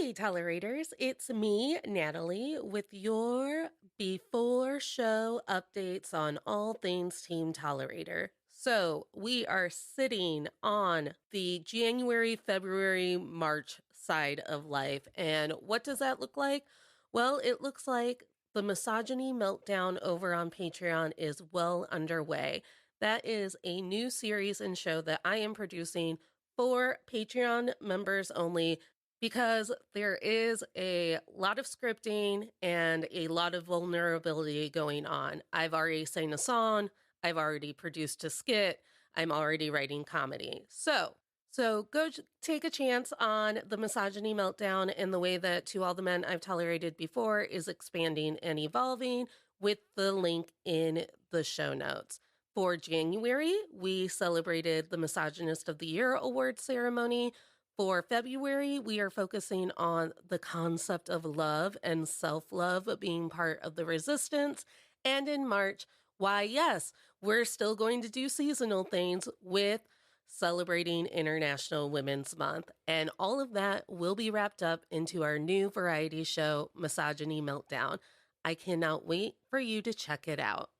Hey, Tolerators, it's me, Natalie, with your before show updates on all things Team Tolerator. So, we are sitting on the January, February, March side of life. And what does that look like? Well, it looks like the misogyny meltdown over on Patreon is well underway. That is a new series and show that I am producing for Patreon members only because there is a lot of scripting and a lot of vulnerability going on. I've already sang a song, I've already produced a skit, I'm already writing comedy. So go take a chance on the misogyny meltdown and the way that To All the Men I've Tolerated Before is expanding and evolving with the link in the show notes. For January, we celebrated the Misogynist of the Year award ceremony. For February, we are focusing on the concept of love and self love being part of the resistance. And in March, why, yes, we're still going to do seasonal things with celebrating International Women's Month. And all of that will be wrapped up into our new variety show, Misogyny Meltdown. I cannot wait for you to check it out.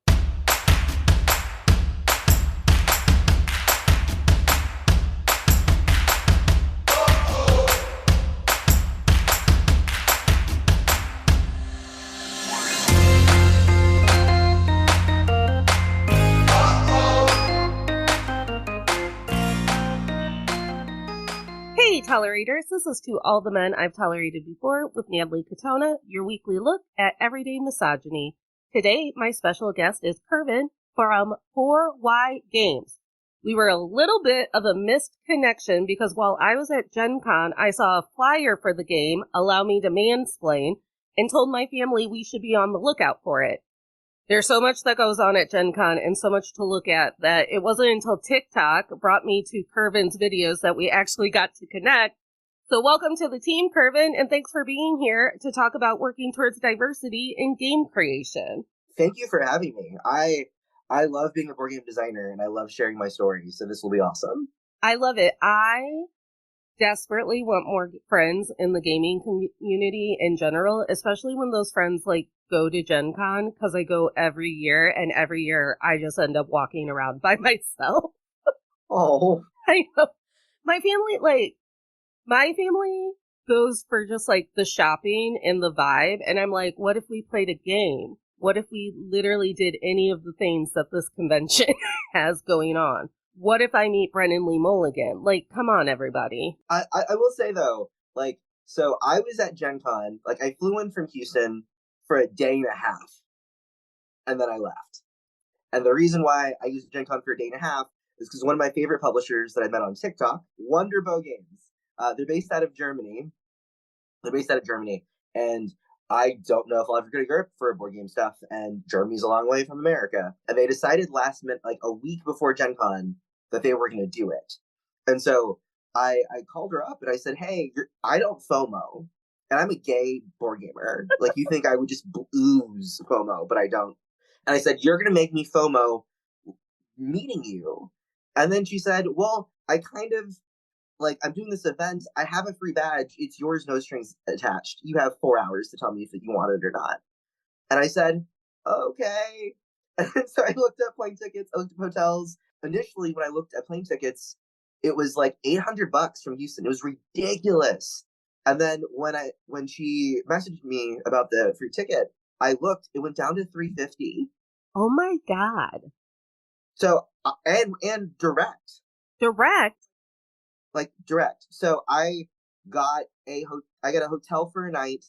Hey, Tolerators, this is To All the Men I've Tolerated Before with Natalie Katona, your weekly look at everyday misogyny. Today, my special guest is Kervin from 4Y Games. We were a little bit of a missed connection because while I was at Gen Con, I saw a flyer for the game, Allow Me to Mansplain, and told my family we should be on the lookout for it. There's so much that goes on at Gen Con and so much to look at that it wasn't until TikTok brought me to Kervin's videos that we actually got to connect. So welcome to the team, Kervin, and thanks for being here to talk about working towards diversity in game creation. Thank you for having me. I love being a board game designer and I love sharing my stories, so this will be awesome. I love it. I desperately want more friends in the gaming community in general, especially when those friends go to Gen Con, because I go every year, and every year I just end up walking around by myself. Oh, I know. My family goes for just the shopping and the vibe, and I'm like, what if we played a game? What if we literally did any of the things that this convention has going on? What if I meet Brennan Lee Mulligan? Come on, everybody. I will say though, so I was at Gen Con, I flew in from Houston for a day and a half, and then I left. And the reason why I used Gen Con for a day and a half is because one of my favorite publishers that I met on TikTok, Wonderbow Games, they're based out of Germany. And I don't know if I'll ever go to Europe for board game stuff, and Germany's a long way from America. And they decided last minute, a week before Gen Con, that they were going to do it. And so I called her up and I said, hey, I don't FOMO, and I'm a gay board gamer. You think I would just ooze FOMO, but I don't. And I said, you're going to make me FOMO meeting you. And then she said, well, I kind of, I'm doing this event. I have a free badge. It's yours, no strings attached. You have 4 hours to tell me if you want it or not. And I said, okay. And so I looked up plane tickets. I looked up hotels. Initially, when I looked at plane tickets, it was $800 from Houston. It was ridiculous. And then when she messaged me about the free ticket, I looked. It went down to $350. Oh my God! So and direct. Direct. So I got a hotel for a night,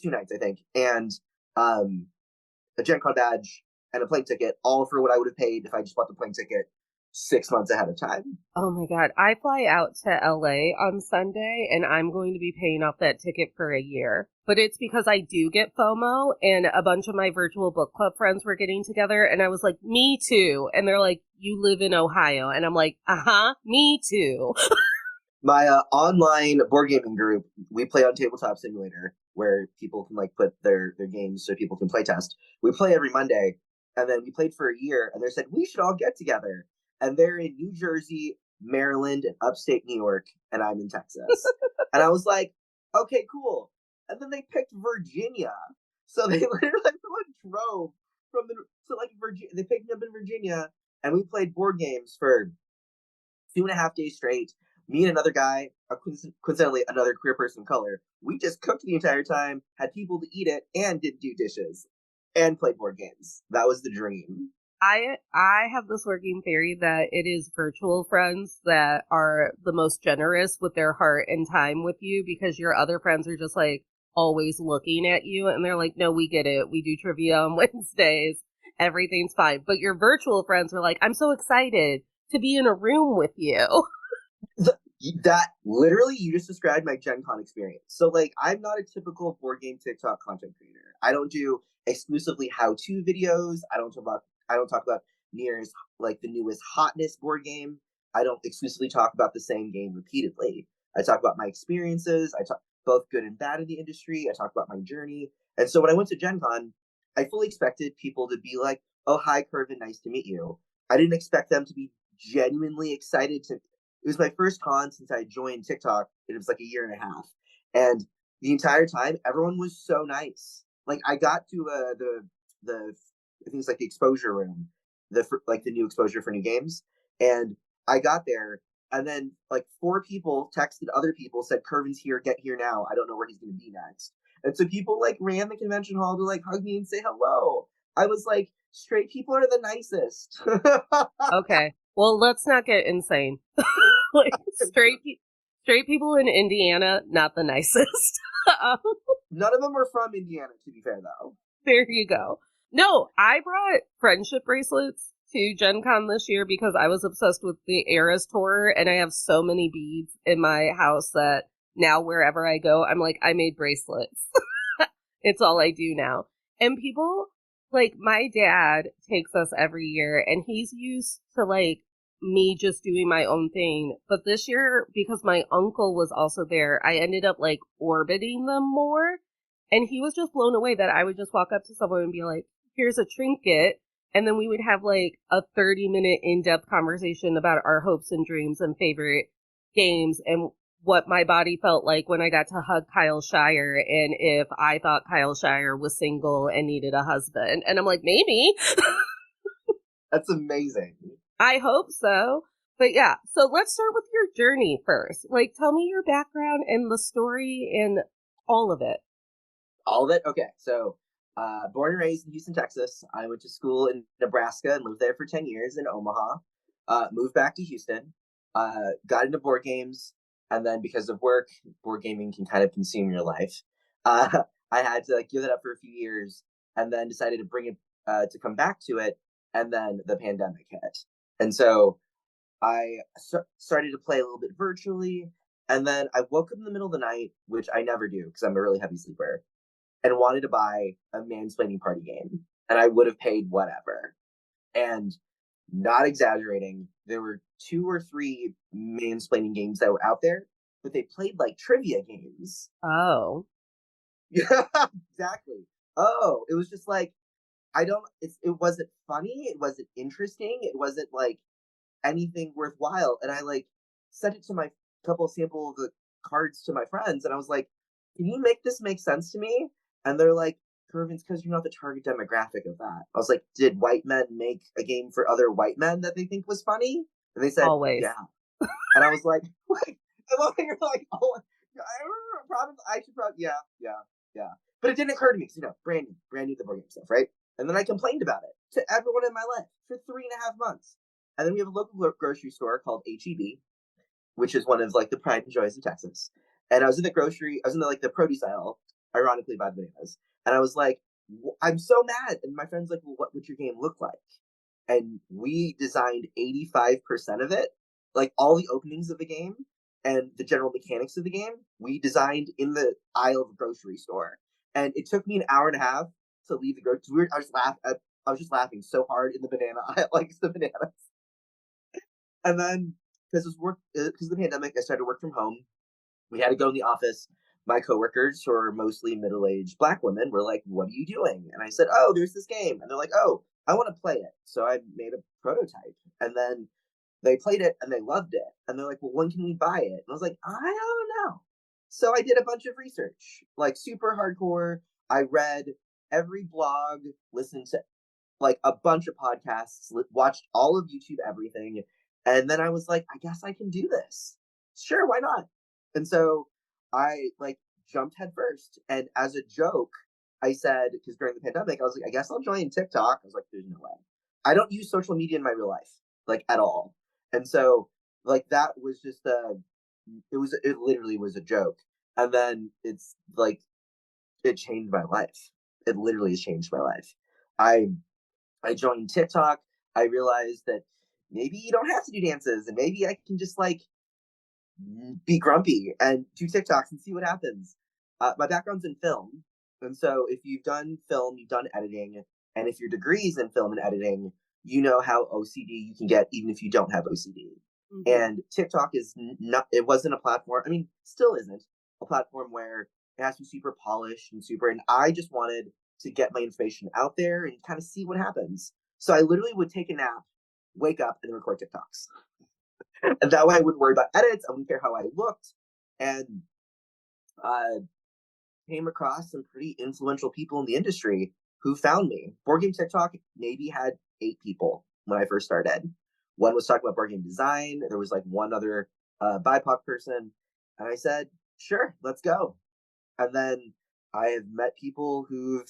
2 nights I think, and a Gen Con badge and a plane ticket, all for what I would have paid if I just bought the plane ticket 6 months ahead of time. Oh my God. I fly out to LA on Sunday and I'm going to be paying off that ticket for a year. But it's because I do get FOMO, and a bunch of my virtual book club friends were getting together and I was like, me too. And they're like, you live in Ohio. And I'm like, me too. My online board gaming group, we play on Tabletop Simulator, where people can put their games so people can play test. We play every Monday, and then we played for a year, and they said we should all get together. And they're in New Jersey, Maryland, and upstate New York, and I'm in Texas. And I was like, Okay, cool. And then they picked Virginia. So they literally everyone drove from the so like Virginia. They picked me up in Virginia, and we played board games for 2.5 days straight. Me and another guy, coincidentally another queer person of color, we just cooked the entire time, had people to eat it, and did do dishes, and played board games. That was the dream. I have this working theory that it is virtual friends that are the most generous with their heart and time with you, because your other friends are just like always looking at you and they're like, no, we get it. We do trivia on Wednesdays. Everything's fine. But your virtual friends are like, I'm so excited to be in a room with you. That literally you just described my Gen Con experience. So like I'm not a typical board game TikTok content creator. I don't do exclusively how-to videos. I don't talk about nearest like the newest hotness board game. I don't exclusively talk about the same game repeatedly. I talk about my experiences. I talk both good and bad in the industry. I talk about my journey. And so when I went to Gen Con, I fully expected people to be like, "Oh, hi Kervin, nice to meet you." I didn't expect them to be genuinely excited to it was my first con since I joined TikTok. It was like a year and a half, and the entire time, everyone was so nice. Like I got to the I think it's like the exposure room, like the new exposure for new games, and I got there, and then like four people texted other people said, "Kervin's here, get here now. I don't know where he's going to be next." And so people like ran the convention hall to like hug me and say hello. I was like, straight people are the nicest. Okay. Well, let's not get insane. Like straight people in Indiana, not the nicest. um, None of them were from Indiana, to be fair, though. There you go. No, I brought friendship bracelets to Gen Con this year because I was obsessed with the Eras tour, and I have so many beads in my house that now wherever I go, I'm like, I made bracelets. It's all I do now. And people, like, my dad takes us every year, and he's used to, like, me just doing my own thing. But this year, because my uncle was also there, I ended up, like, orbiting them more. And he was just blown away that I would just walk up to someone and be like, here's a trinket. And then we would have, like, a 30-minute in-depth conversation about our hopes and dreams and favorite games and what my body felt like when I got to hug Kyle Shire and if I thought Kyle Shire was single and needed a husband. And I'm like, maybe. That's amazing. I hope so. But yeah, so let's start with your journey first. Like, tell me your background and the story and all of it. All of it? Okay. So, born and raised in Houston, Texas. I went to school in Nebraska and lived there for 10 years in Omaha. Moved back to Houston. Got into board games. And then because of work, board gaming can kind of consume your life. Uh, I had to like, give it up for a few years and then decided to bring it, to come back to it. And then the pandemic hit. And so I started to play a little bit virtually. And then I woke up in the middle of the night, which I never do because I'm a really heavy sleeper, and wanted to buy a mansplaining party game. And I would have paid whatever. And not exaggerating, there were two or three mansplaining games that were out there, but they played like trivia games. Oh, Yeah, exactly. Oh, it was just like, it wasn't funny. It wasn't interesting. It wasn't like anything worthwhile. And I like sent it to my couple sample of the cards to my friends, and I was like, "Can you make this make sense to me?" And they're like, "Kervin's because you're not the target demographic of that." I was like, "Did white men make a game for other white men that they think was funny?" And they said, always. "Yeah." And I was like, "Like, I love how you're like, oh, probably I should probably, yeah, yeah, yeah." But it didn't occur to me because brand new the board game stuff, right? And then I complained about it to everyone in my life for 3.5 months. And then we have a local grocery store called HEB, which is one of like the pride and joys of Texas. And I was in the like the produce aisle, ironically by the bananas. And I was like, I'm so mad. And my friend's like, well, what would your game look like? And we designed 85% of it, like all the openings of the game and the general mechanics of the game, we designed in the aisle of the grocery store. And it took me an hour and a half to leave the grocery. Weird. I was just laughing so hard in the banana aisle, like it's the bananas. And then because of the pandemic, I started to work from home. We had to go in the office. My coworkers, who are mostly middle-aged Black women, were like, "What are you doing?" And I said, "Oh, there's this game." And they're like, "Oh, I want to play it." So I made a prototype, and then they played it and they loved it. And they're like, "Well, when can we buy it?" And I was like, "I don't know." So I did a bunch of research, like super hardcore. I read every blog, listened to like a bunch of podcasts, watched all of YouTube, everything. And then I was like, I guess I can do this. Sure, why not? And so I like jumped head first. And as a joke, I said, because during the pandemic, I was like, I guess I'll join TikTok. I was like, there's no way. I don't use social media in my real life, like at all. And so, like, that was just it literally was a joke. And then it's like, it changed my life. It literally has changed my life. I I joined TikTok. I realized that maybe you don't have to do dances, and maybe I can just like be grumpy and do TikToks and see what happens. My background's in film, and so if you've done film, you've done editing, and if your degree's in film and editing, you know how OCD you can get even if you don't have OCD. Mm-hmm. And TikTok is not. It wasn't a platform. I mean, still isn't a platform where it has to be super polished and super. And I just wanted to get my information out there and kind of see what happens. So I literally would take a nap, wake up, and record TikToks. And that way I wouldn't worry about edits. I wouldn't care how I looked. And uh, came across some pretty influential people in the industry who found me. Board Game TikTok maybe had 8 people when I first started. One was talking about board game design. There was like one other BIPOC person. And I said, sure, let's go. And then I have met people who've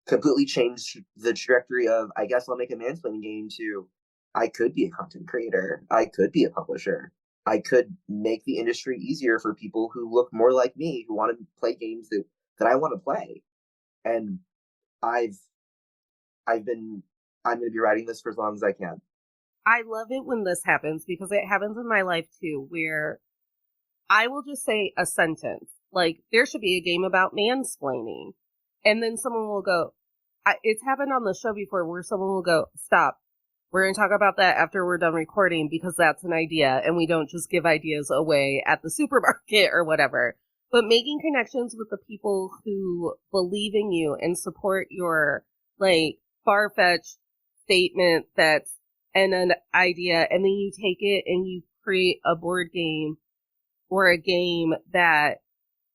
completely changed the trajectory of, I guess I'll make a mansplaining game to, I could be a content creator. I could be a publisher. I could make the industry easier for people who look more like me, who want to play games that I want to play. And I've I've been I'm going to be writing this for as long as I can. I love it when this happens because it happens in my life too, where I will just say a sentence like, there should be a game about mansplaining. And then someone will go, it's happened on the show before where someone will go, stop. We're going to talk about that after we're done recording because that's an idea and we don't just give ideas away at the supermarket or whatever. But making connections with the people who believe in you and support your like far-fetched statement that's an idea, and then you take it and you create a board game or a game that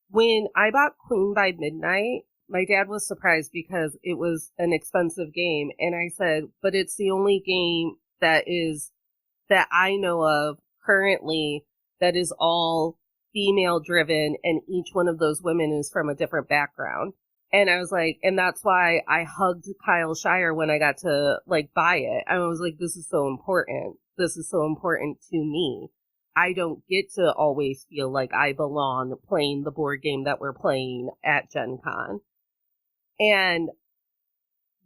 when I bought Queen by Midnight, my dad was surprised because it was an expensive game. And I said, but it's the only game that I know of currently that is all female driven. And each one of those women is from a different background. And I was like, and that's why I hugged Kyle Shire when I got to like buy it. I was like, this is so important. This is so important to me. I don't get to always feel like I belong playing the board game that we're playing at Gen Con. And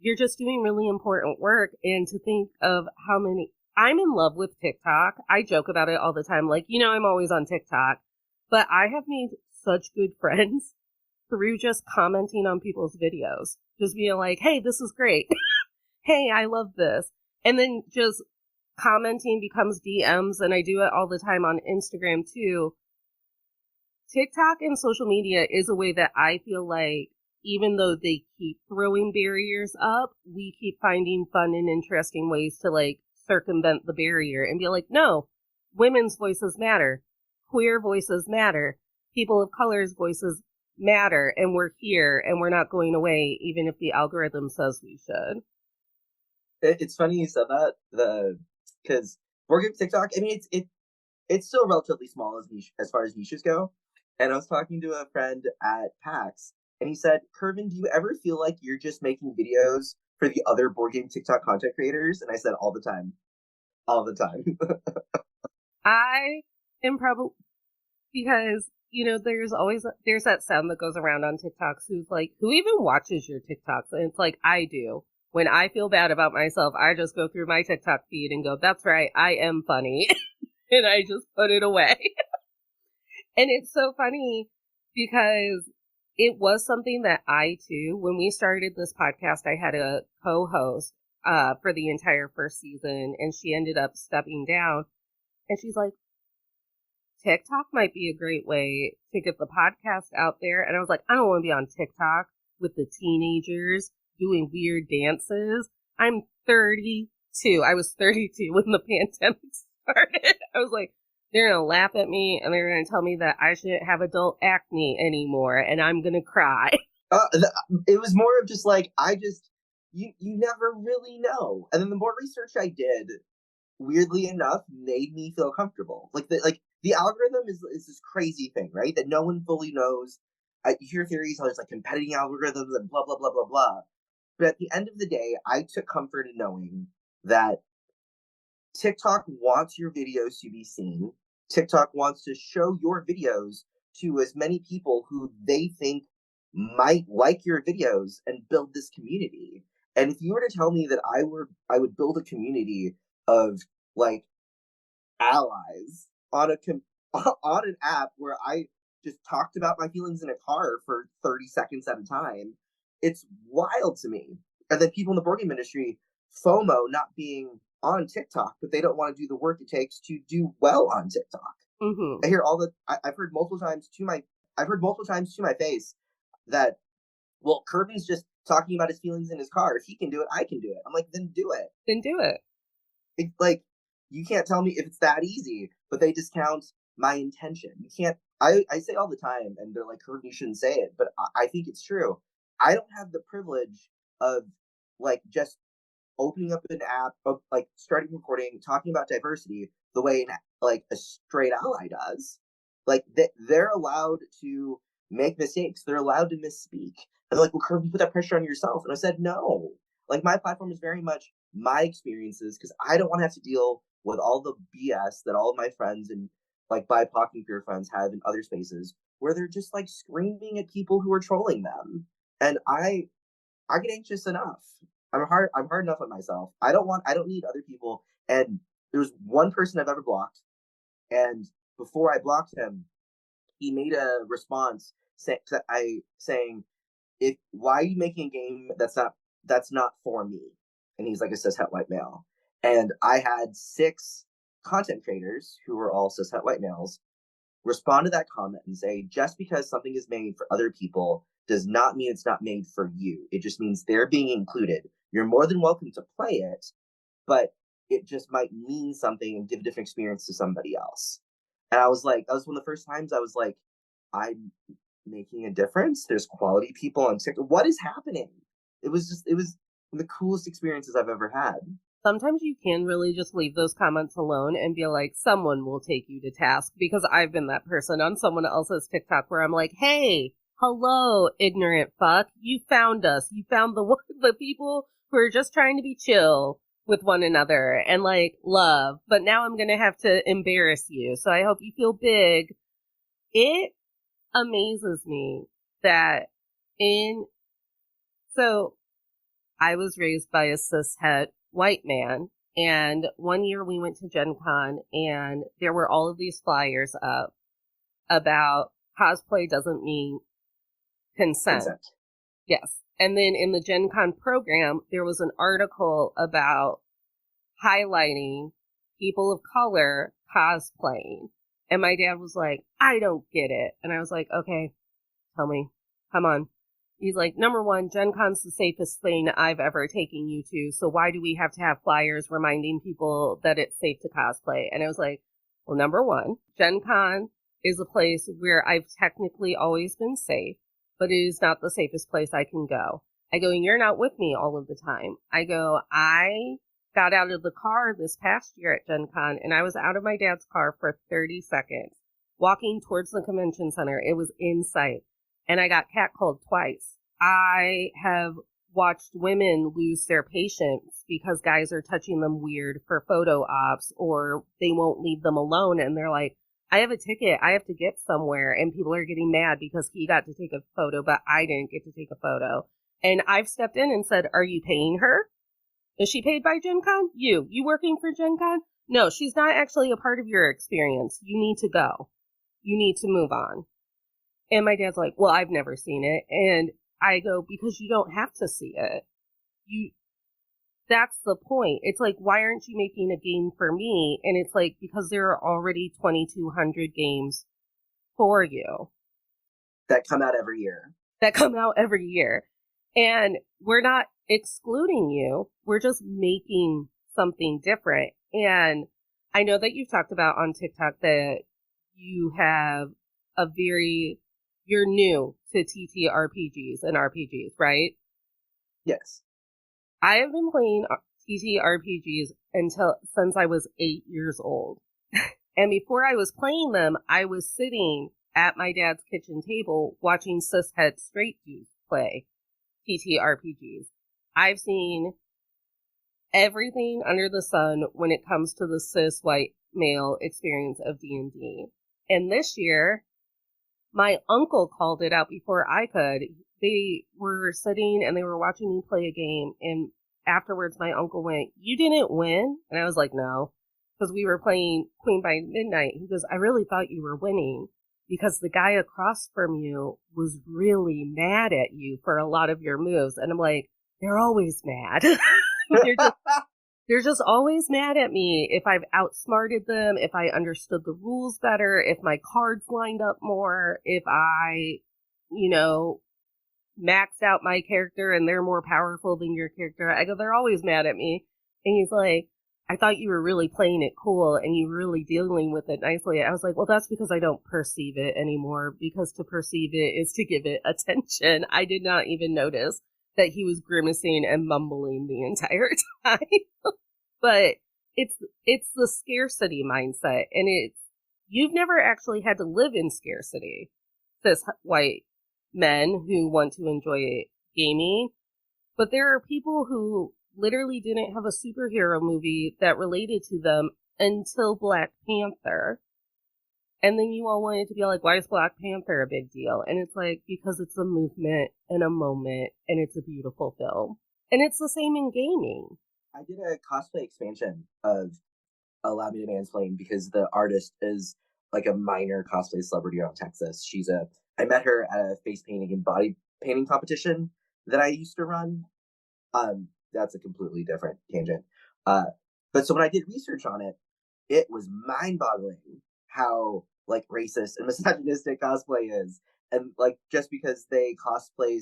you're just doing really important work. And to think of how many, I'm in love with TikTok. I joke about it all the time. Like, I'm always on TikTok, but I have made such good friends through just commenting on people's videos, just being like, hey, this is great. Hey, I love this. And then just commenting becomes DMs, and I do it all the time on Instagram too. TikTok and social media is a way that I feel like even though they keep throwing barriers up, we keep finding fun and interesting ways to like circumvent the barrier and be like, no, women's voices matter. Queer voices matter. People of color's voices matter. And we're here and we're not going away, even if the algorithm says we should. It's funny you said that, because board game TikTok, I mean, it's still relatively small as far as niches go. And I was talking to a friend at PAX, and he said, Kervin, do you ever feel like you're just making videos for the other board game TikTok content creators? And I said, all the time. All the time. I am probably, because, there's that sound that goes around on TikToks who's like, who even watches your TikToks? And it's like, I do. When I feel bad about myself, I just go through my TikTok feed and go, that's right, I am funny. And I just put it away. And it's so funny because it was something that I too, when we started this podcast, I had a co-host for the entire first season, and she ended up stepping down. And she's like, TikTok might be a great way to get the podcast out there. And I was like, I don't want to be on TikTok with the teenagers doing weird dances. I'm 32. I was 32 when the pandemic started. I was like, They're going to laugh at me and they're going to tell me that I shouldn't have adult acne anymore and I'm going to cry. It was more of just like, you never really know. And then the more research I did, weirdly enough, made me feel comfortable. Like the algorithm is this crazy thing, right? That no one fully knows. You hear theories how there's like competing algorithms and blah blah blah blah blah. But at the end of the day, I took comfort in knowing that TikTok wants your videos to be seen. TikTok wants to show your videos to as many people who they think might like your videos and build this community. And if you were to tell me that I would build a community of like allies on on an app where I just talked about my feelings in a car for 30 seconds at a time, it's wild to me. And then people in the board game industry, FOMO not being on TikTok, but they don't want to do the work it takes to do well on TikTok. Mm-hmm. I hear all the I've heard multiple times to my face that, well, Kervin's just talking about his feelings in his car. If he can do it, I can do it. I'm like, then do it. Then do it. Like, you can't tell me if it's that easy, but they discount my intention. You can't. I say all the time, and they're like, Kervin, you shouldn't say it, but I think it's true. I don't have the privilege of like just opening up an app, of like starting recording, talking about diversity the way like a straight ally does. Like they're allowed to make mistakes. They're allowed to misspeak. And they're like, well, Kervin, you put that pressure on yourself. And I said, no. Like my platform is very much my experiences because I don't want to have to deal with all the BS that all of my friends and like BIPOC and queer friends have in other spaces where they're just like screaming at people who are trolling them. And I get anxious enough. I'm hard enough on myself. I don't need other people. And there was one person I've ever blocked, and before I blocked him, he made a response saying, "If why are you making a game that's not for me?" And he's like a cishet white male. And I had 6 content creators who were all cishet white males respond to that comment and say, just because something is made for other people does not mean it's not made for you. It just means they're being included. You're more than welcome to play it, but it just might mean something and give a different experience to somebody else. And I was like, that was one of the first times I was like, I'm making a difference. There's quality people on TikTok. What is happening? It was one of the coolest experiences I've ever had. Sometimes you can really just leave those comments alone and be like, someone will take you to task, because I've been that person on someone else's TikTok where I'm like, hey, hello, ignorant fuck. You found us. You found the people who are just trying to be chill with one another and like love. But now I'm going to have to embarrass you. So I hope you feel big. It amazes me that so I was raised by a cishet white man. And one year we went to Gen Con and there were all of these flyers up about cosplay doesn't mean consent. Yes. And then in the Gen Con program, there was an article about highlighting people of color cosplaying. And my dad was like, I don't get it. And I was like, okay, tell me. Come on. He's like, number one, Gen Con's the safest thing I've ever taken you to. So why do we have to have flyers reminding people that it's safe to cosplay? And I was like, well, number one, Gen Con is a place where I've technically always been safe, but it is not the safest place I can go. I go, and you're not with me all of the time. I go, I got out of the car this past year at Gen Con, and I was out of my dad's car for 30 seconds, walking towards the convention center. It was in sight. And I got catcalled twice. I have watched women lose their patience because guys are touching them weird for photo ops, or they won't leave them alone. And they're like, I have a ticket. I have to get somewhere. And people are getting mad because he got to take a photo, but I didn't get to take a photo. And I've stepped in and said, are you paying her? Is she paid by Gen Con? You working for Gen Con? No, she's not actually a part of your experience. You need to go. You need to move on. And my dad's like, well, I've never seen it. And I go, because you don't have to see it. That's the point. It's like, why aren't you making a game for me? And it's like, because there are already 2,200 games for you. That come out every year. And we're not excluding you. We're just making something different. And I know that you've talked about on TikTok that you have you're new to TTRPGs and RPGs, right? Yes. I have been playing TTRPGs since I was 8 years old. And before I was playing them, I was sitting at my dad's kitchen table watching cishet straight dudes play TTRPGs. I've seen everything under the sun when it comes to the cis white male experience of D&D. And this year, my uncle called it out before I could. They were sitting and they were watching me play a game, and afterwards my uncle went, "You didn't win?" And I was like, "No," because we were playing Queen by Midnight. He goes, "I really thought you were winning because the guy across from you was really mad at you for a lot of your moves." And I'm like, "They're always mad." They're just always mad at me if I've outsmarted them, if I understood the rules better, if my cards lined up more, if I, maxed out my character and they're more powerful than your character. I go, "They're always mad at me." And he's like, "I thought you were really playing it cool and you were really dealing with it nicely." I was like, "Well, that's because I don't perceive it anymore, because to perceive it is to give it attention." I did not even notice that he was grimacing and mumbling the entire time. But it's the scarcity mindset, and you've never actually had to live in scarcity. This white men who want to enjoy gaming, but there are people who literally didn't have a superhero movie that related to them until Black Panther. And then you all wanted to be like, "Why is Black Panther a big deal?" And it's like, because it's a movement and a moment and it's a beautiful film. And it's the same in gaming. I did a cosplay expansion of Allow Me to Mansplain because the artist is like a minor cosplay celebrity out of Texas. I met her at a face painting and body painting competition that I used to run. That's a completely different tangent. But so when I did research on it, it was mind boggling how like racist and misogynistic cosplay is. And like just because they cosplay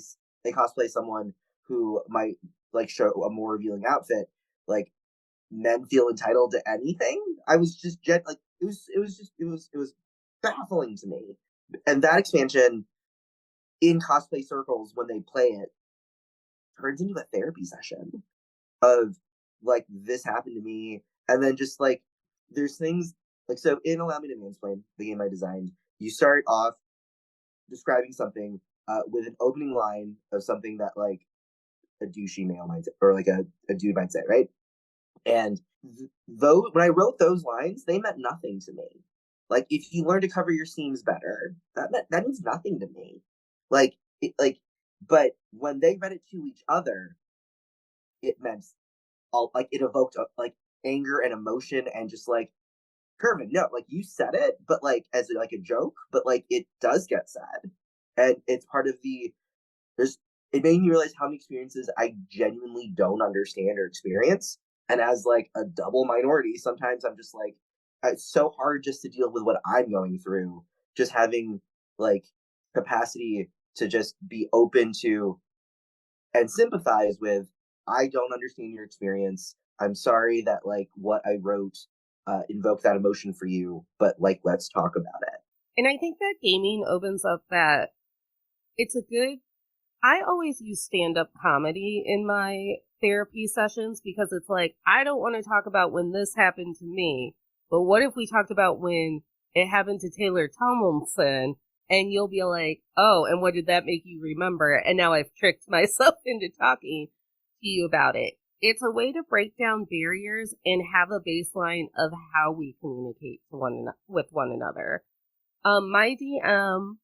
someone who might like show a more revealing outfit, like men feel entitled to anything. I was just like it was baffling to me. And that expansion in cosplay circles when they play it turns into a therapy session of like this happened to me, and then just like there's things like so in Allow Me to Mansplain, the game I designed, you start off describing something with an opening line of something that like a douchey male might say, or like a dude might say, right? And though when I wrote those lines, they meant nothing to me. Like if you learn to cover your seams better, that means nothing to me. Like but when they read it to each other, it meant all like it evoked like anger and emotion and just like Kervin, no, like you said it, but like as like a joke, but like it does get said, and it's part of there's it made me realize how many experiences I genuinely don't understand or experience. And as like a double minority, sometimes I'm just like, it's so hard just to deal with what I'm going through. Just having like capacity to just be open to and sympathize with. I don't understand your experience. I'm sorry that like what I wrote invoked that emotion for you, but like let's talk about it. And I think that gaming opens up that it's a good. I always use stand-up comedy in my therapy sessions because it's like, I don't want to talk about when this happened to me, but what if we talked about when it happened to Taylor Tomlinson? And you'll be like, "Oh, and what did that make you remember?" And now I've tricked myself into talking to you about it. It's a way to break down barriers and have a baseline of how we communicate with one another. My DM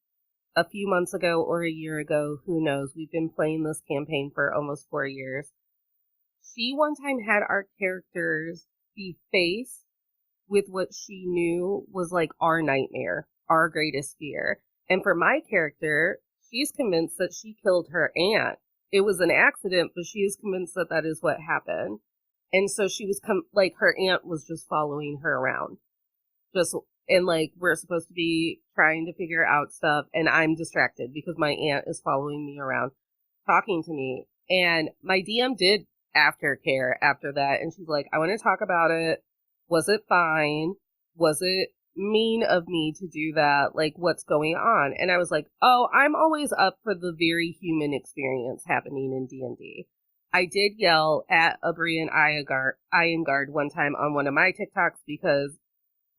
a few months ago or a year ago, who knows, we've been playing this campaign for almost 4 years. She one time had our characters be faced with what she knew was like our nightmare, our greatest fear. And for my character, she's convinced that she killed her aunt. It was an accident, but she is convinced that that is what happened. And so she was like her aunt was just following her around. And like we're supposed to be trying to figure out stuff, and I'm distracted because my aunt is following me around talking to me. And my DM did aftercare after that, and she's like, "I want to talk about it. Was it fine? Was it mean of me to do that? Like, what's going on? And I was like, oh, I'm always up for the very human experience happening in D&D. I did yell at a Brian Iyengar one time on one of my TikToks because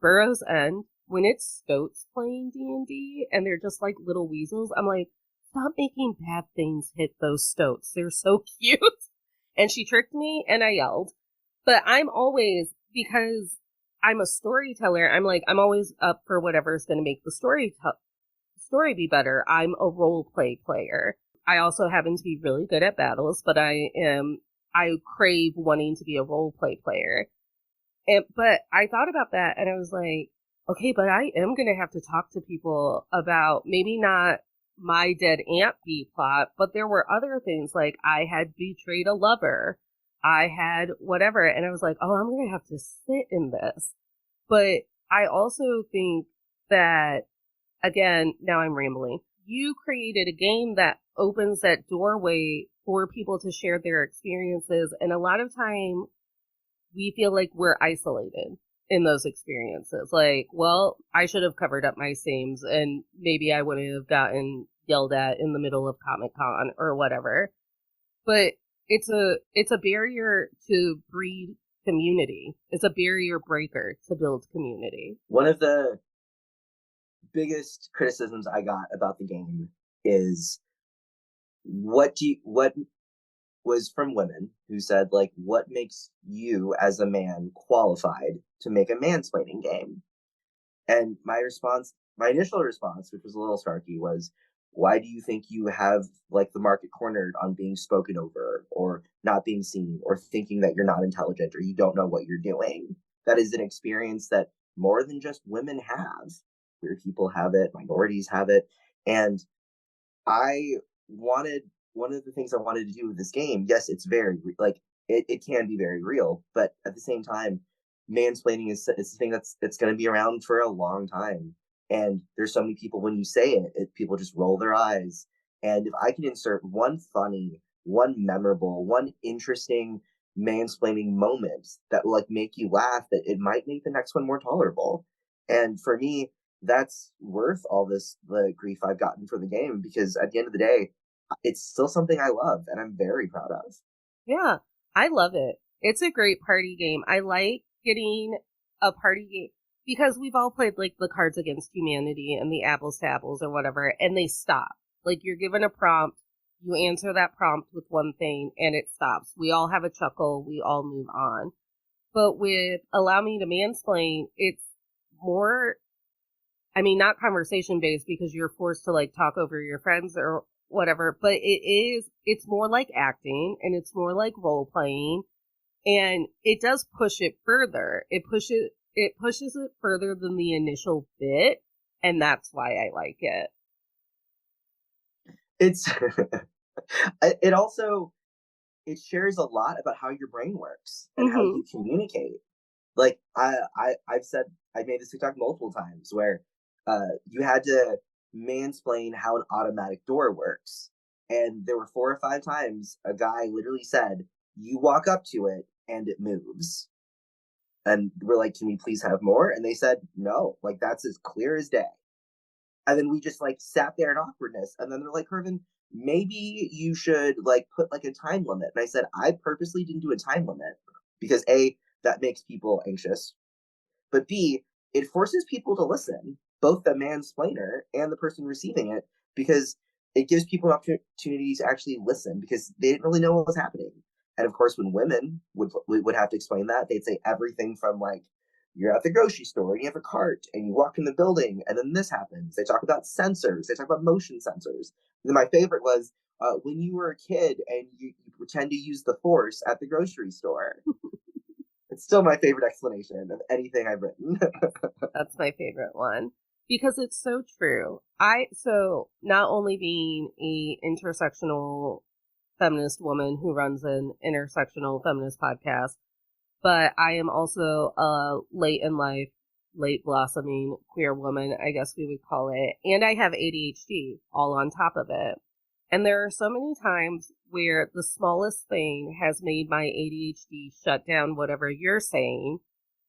Burroughs End, when it's stoats playing D&D and they're just like little weasels, I'm like, stop making bad things hit those stoats. They're so cute. And she tricked me and I yelled. But I'm always, because I'm a storyteller, I'm like, I'm always up for whatever's going to make the story be better. I'm a role play player. I also happen to be really good at battles, but I crave wanting to be a role play player. But I thought about that and I was like, okay, but I am going to have to talk to people about maybe not my dead aunt B plot, but there were other things like I had betrayed a lover. I had whatever. And I was like, oh, I'm going to have to sit in this. But I also think that, again, now I'm rambling. You created a game that opens that doorway for people to share their experiences. And a lot of time we feel like we're isolated in those experiences. Like, well, I should have covered up my seams and maybe I wouldn't have gotten yelled at in the middle of Comic-Con or whatever. But it's a barrier to breed community. It's a barrier breaker to build community. One of the biggest criticisms I got about the game is what was from women who said, like, what makes you as a man qualified to make a mansplaining game? And my initial response, which was a little snarky, was, why do you think you have like the market cornered on being spoken over or not being seen or thinking that you're not intelligent or you don't know what you're doing? That is an experience that more than just women have. Queer people have it, minorities have it. And I wanted one of the things I wanted to do with this game, yes, it's very like it can be very real, but at the same time, mansplaining is it's a thing that's going to be around for a long time. And there's so many people when you say people just roll their eyes. And if I can insert one funny, one memorable, one interesting mansplaining moment that will like make you laugh, that it might make the next one more tolerable. And for me, that's worth all the grief I've gotten for the game, because at the end of the day, it's still something I love and I'm very proud of. Yeah, I love it. It's a great party game. I like getting a party game because we've all played like the Cards Against Humanity and the Apples to Apples or whatever, and they stop. Like you're given a prompt, you answer that prompt with one thing and it stops. We all have a chuckle, we all move on. But with Allow Me to Mansplain, it's more, I mean, not conversation based because you're forced to like talk over your friends or whatever, but it's more like acting and it's more like role playing, and it does push it further. It pushes it further than the initial bit, and that's why I like it. It's it shares a lot about how your brain works and how you communicate. Like I've said, I made this TikTok multiple times where you had to mansplain how an automatic door works. And there were 4 or 5 times a guy literally said, you walk up to it and it moves. And we're like, can we please have more? And they said, no, like that's as clear as day. And then we just like sat there in awkwardness. And then they're like, Kervin, maybe you should like put like a time limit. And I said, I purposely didn't do a time limit because A, that makes people anxious. But B, it forces people to listen, both the mansplainer and the person receiving it, because it gives people an opportunity to actually listen because they didn't really know what was happening. And of course, when women would have to explain that, they'd say everything from like, you're at the grocery store and you have a cart and you walk in the building and then this happens. They talk about sensors. They talk about motion sensors. And then my favorite was when you were a kid and you pretend to use the force at the grocery store. It's still my favorite explanation of anything I've written. That's my favorite one because it's so true. So not only being a intersectional feminist woman who runs an intersectional feminist podcast, but I am also a late in life, late blossoming queer woman, I guess we would call it. And I have ADHD all on top of it. And there are so many times where the smallest thing has made my ADHD shut down whatever you're saying.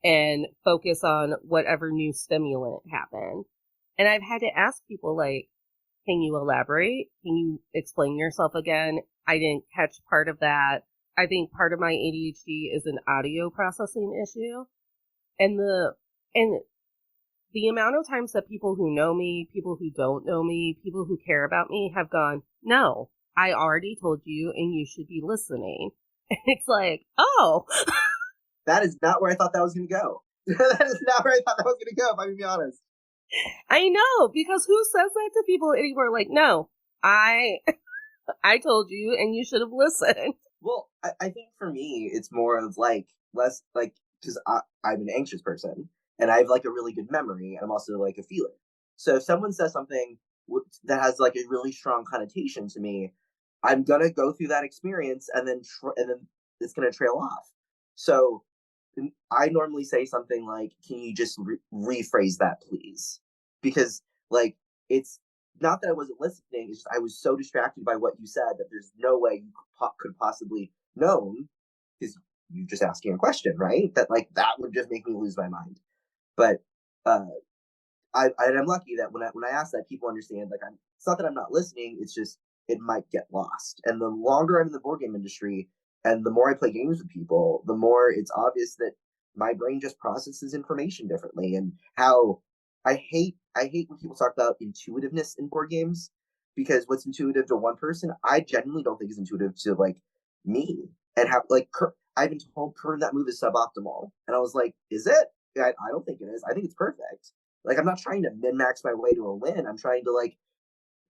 and focus on whatever new stimulant happened. And I've had to ask people like, can you elaborate? Can you explain yourself again? I didn't catch part of that. I think part of my ADHD is an audio processing issue. And the amount of times that people who know me, people who don't know me, people who care about me have gone, no, I already told you and you should be listening. And it's like, oh, That is not where I thought that was going to go. That is not where I thought that was going to go, if I'm going to be honest. I know, because who says that to people anymore? Like, no, I I told you and you should have listened. Well, I think for me, it's more of like less like because I'm an anxious person and I have like a really good memory and I'm also like a feeler. So if someone says something that has like a really strong connotation to me, I'm gonna go through that experience and then it's gonna trail off. So I normally say something like, "Can you just rephrase that, please?" Because like it's not that I wasn't listening; it's just I was so distracted by what you said that there's no way you could possibly known because you just asking a question, right? That like that would just make me lose my mind. But uh, I'm lucky that when I ask that, people understand. Like it's not that I'm not listening. It's just it might get lost. And the longer I'm in the board game industry, and the more I play games with people, the more it's obvious that my brain just processes information differently. And how I hate when people talk about intuitiveness in board games because what's intuitive to one person, I genuinely don't think is intuitive to like me. And how like I've been told Kervin that move is suboptimal, and I was like, is it? I don't think it is. I think it's perfect. Like I'm not trying to min max my way to a win. I'm trying to like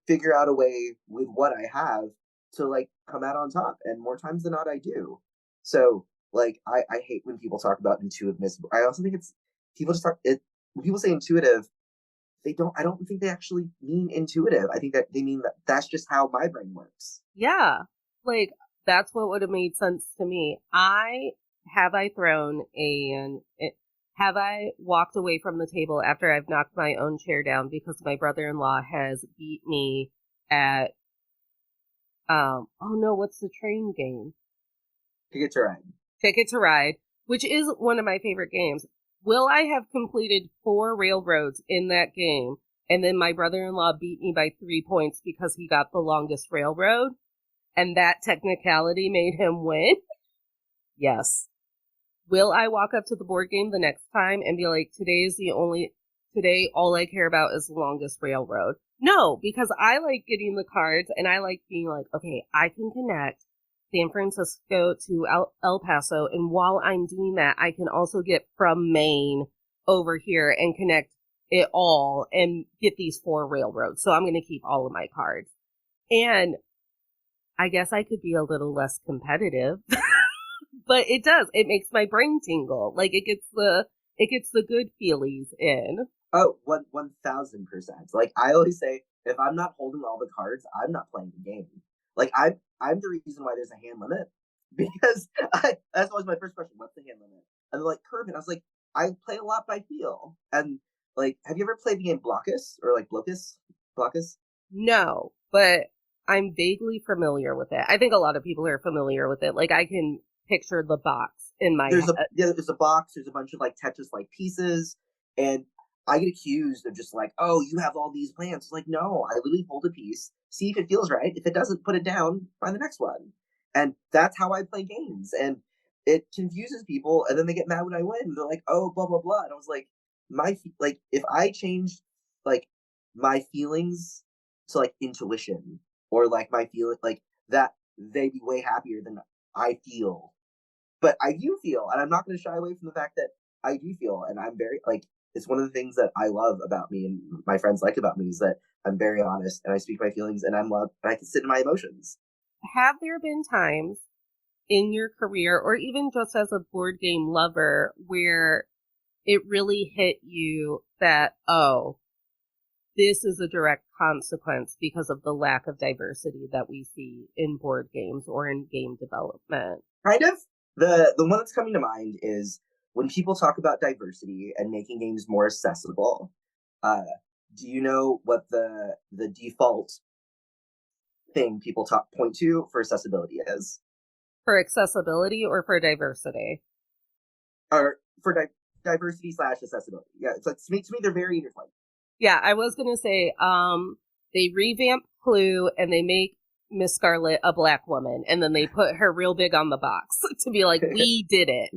figure out a way with what I have to like come out on top. And more times than not, I do. So like I hate when people talk about intuitiveness. I also think it's people just talk it when people say intuitive, I don't think they actually mean intuitive. I think that they mean that that's just how my brain works. Yeah. Like that's what would have made sense to me. I thrown and have I walked away from the table after I've knocked my own chair down because my brother-in-law has beat me at oh no, what's the train game? Ticket to Ride. Ticket to Ride, which is one of my favorite games. Will I have completed 4 railroads in that game and then my brother-in-law beat me by 3 points because he got the longest railroad and that technicality made him win? Yes. Will I walk up to the board game the next time and be like, today all I care about is the longest railroad? No, because I like getting the cards and I like being like, okay, I can connect San Francisco to El Paso. And while I'm doing that, I can also get from Maine over here and connect it all and get these 4 railroads. So I'm going to keep all of my cards. And I guess I could be a little less competitive. But it does. It makes my brain tingle. Like it gets the good feelies in. Oh, 1000%. Like I always say, if I'm not holding all the cards, I'm not playing the game. Like I'm the reason why there's a hand limit because that's always my first question. What's the hand limit? And they're like Kervin. I was like, I play a lot by feel. And like, have you ever played the game Blockus or like Blockus? Blockus? No, but I'm vaguely familiar with it. I think a lot of people are familiar with it. Like I can picture the box in my There's head. there's a box. There's a bunch of like Tetris like pieces, and I get accused of just like, oh, you have all these plans. Like, no, I literally hold a piece, see if it feels right. If it doesn't, put it down, find the next one. And that's how I play games. And it confuses people, and then they get mad when I win. They're like, oh, blah blah blah. And I was like, like if I changed like my feelings to like intuition or like my feeling like that, they'd be way happier than I feel, but I do feel, and I'm not going to shy away from the fact that I do feel, and I'm very like it's one of the things that I love about me and my friends like about me is that I'm very honest and I speak my feelings and I'm loved and I can sit in my emotions. Have there been times in your career or even just as a board game lover where it really hit you that, oh, this is a direct consequence because of the lack of diversity that we see in board games or in game development? Kind of. The one that's coming to mind is when people talk about diversity and making games more accessible. Uh, do you know what the default thing people point to for accessibility is? For accessibility or for diversity? Or diversity slash accessibility. Yeah, it's like to me they're very intertwined. Yeah, I was gonna say, they revamp Clue and they make Miss Scarlet a black woman, and then they put her real big on the box to be like, we did it.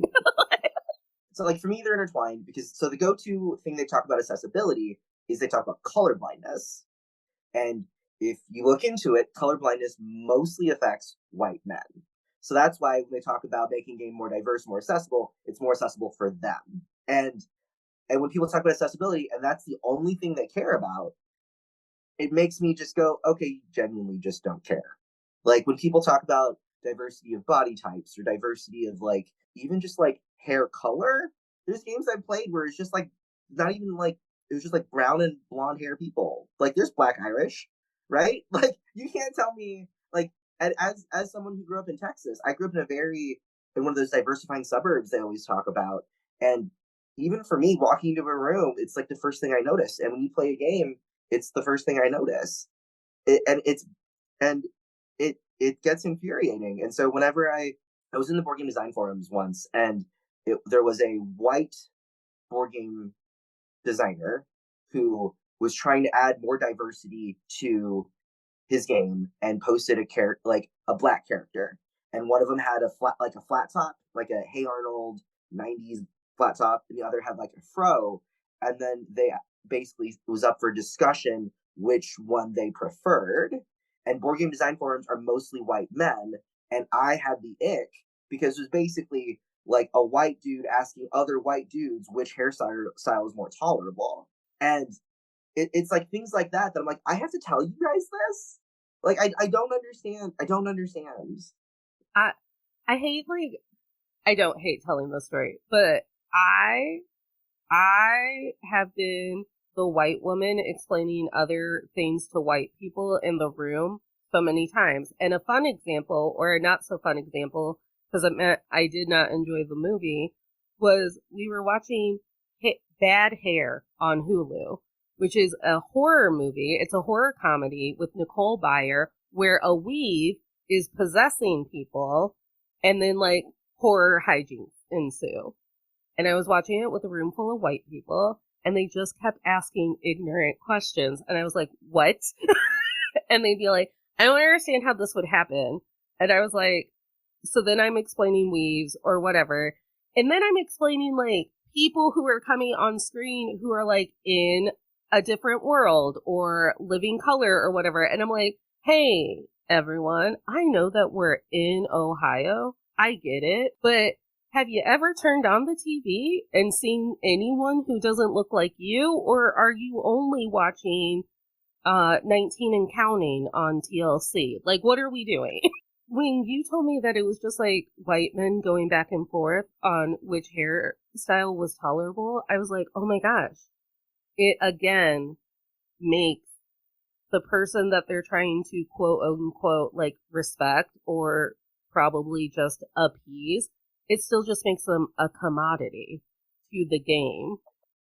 So like for me they're intertwined because so the go-to thing they talk about accessibility is they talk about color blindness. And if you look into it, color blindness mostly affects white men. So that's why when they talk about making game more diverse, more accessible, it's more accessible for them. And when people talk about accessibility and that's the only thing they care about, it makes me just go, okay, you genuinely just don't care. Like when people talk about diversity of body types or diversity of like even just like hair color, there's games I've played where it's just like not even like it was just like brown and blonde hair people. Like there's black Irish, right? Like you can't tell me like as someone who grew up in Texas, I grew up in one of those diversifying suburbs they always talk about. And even for me, walking into a room, it's like the first thing I notice. And when you play a game, it's the first thing I notice. And it gets infuriating. And so whenever I was in the board game design forums once, and there was a white board game designer who was trying to add more diversity to his game and posted like a black character, and one of them had a flat top, like a Hey Arnold '90s flat top, and the other had like a fro, and then they basically it was up for discussion which one they preferred. And board game design forums are mostly white men, and I had the ick because it was basically like a white dude asking other white dudes which hairstyle is more tolerable. And it's like things like that I'm like, I have to tell you guys this. Like I don't understand. I don't understand. I I hate like I don't hate telling the story, but I have been the white woman explaining other things to white people in the room so many times. And a fun example, or a not so fun example, because it meant I did not enjoy the movie, was we were watching Bad Hair on Hulu, which is a horror movie. It's a horror comedy with Nicole Byer, where a weave is possessing people, and then like horror hijinks ensue. And I was watching it with a room full of white people, and they just kept asking ignorant questions. And I was like, what? And they'd be like, I don't understand how this would happen. And I was like, so then I'm explaining weaves or whatever. And then I'm explaining like people who are coming on screen who are like in a different world or living color or whatever. And I'm like, hey, everyone, I know that we're in Ohio. I get it. But have you ever turned on the TV and seen anyone who doesn't look like you? Or are you only watching 19 and Counting on TLC? Like, what are we doing? When you told me that it was just like white men going back and forth on which hairstyle was tolerable, I was like, oh my gosh. It again makes the person that they're trying to quote unquote like respect or probably just appease, it still just makes them a commodity to the game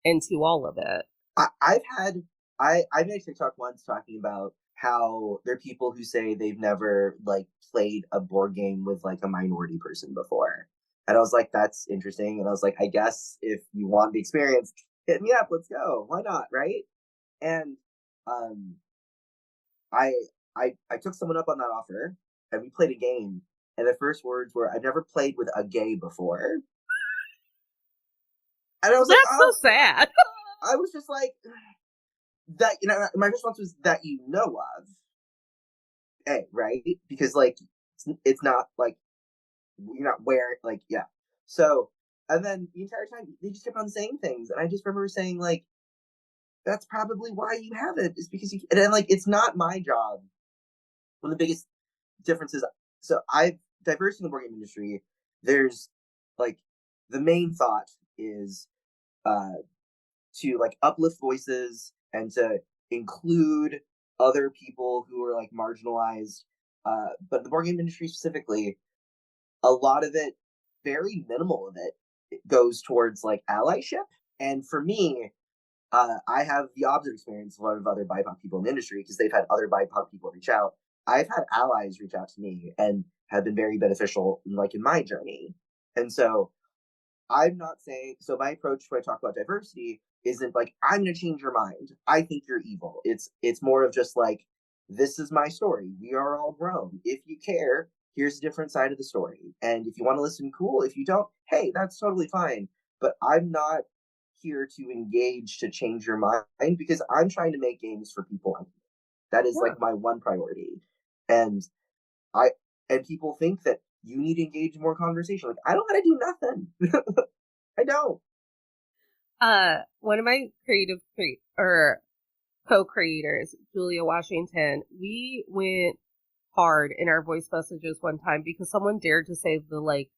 and to all of it. I made a TikTok once talking about how there are people who say they've never like played a board game with like a minority person before. And I was like, that's interesting. And I was like, I guess if you want the experience, hit me up, let's go. Why not? Right. And um I I took someone up on that offer and we played a game, and the first words were, I've never played with a gay before. And I was like, That's so oh, sad. I was just like, that, you know, my response was that you know of. A, right? Because like it's not like you're not wearing like yeah. So and then the entire time they just kept on saying things, and I just remember saying like, that's probably why you have it. Is because you and then like it's not my job. One of the biggest differences. So I've diversity in the board game industry. There's like the main thought is uh to like uplift voices and to include other people who are like marginalized. But the board game industry specifically, a lot of it, very minimal of it goes towards like allyship. And for me, I have the opposite experience of a lot of other BIPOC people in the industry because they've had other BIPOC people reach out. I've had allies reach out to me and have been very beneficial, like in my journey. And so I'm not saying, so my approach when I talk about diversity isn't like, I'm going to change your mind. I think you're evil. It's more of just like, this is my story. We are all grown. If you care, here's a different side of the story. And if you want to listen, cool. If you don't, hey, that's totally fine. But I'm not here to engage to change your mind because I'm trying to make games for people. That is Yeah. like my one priority. And I and people think that you need to engage in more conversation. Like, I don't gotta do nothing. I don't. One of my or co-creators, Julia Washington, we went hard in our voice messages one time because someone dared to say the like,